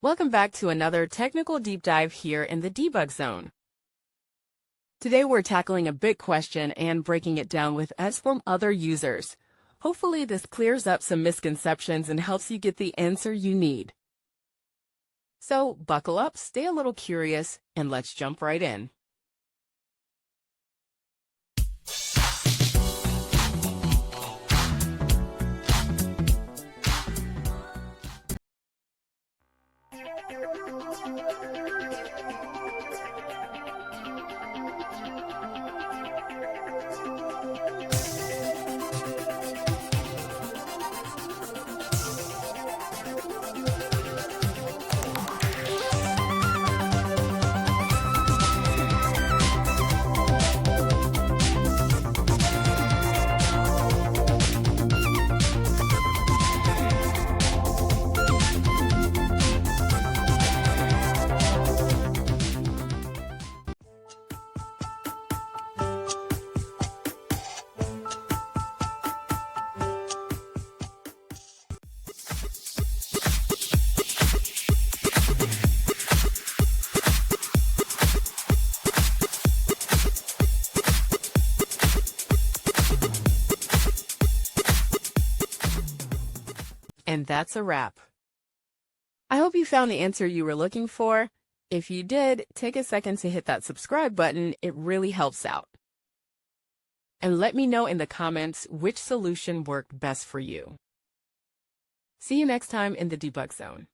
Welcome back to another technical deep dive here in the debug zone. Today we're tackling a big question and breaking it down with us from other users. Hopefully this clears up some misconceptions and helps you get the answer you need. So buckle up, stay a little curious, and let's jump right in. And that's a wrap. I hope you found the answer you were looking for. If you did, take a second to hit that subscribe button. It really helps out. And let me know in the comments which solution worked best for you. See you next time in the debug zone.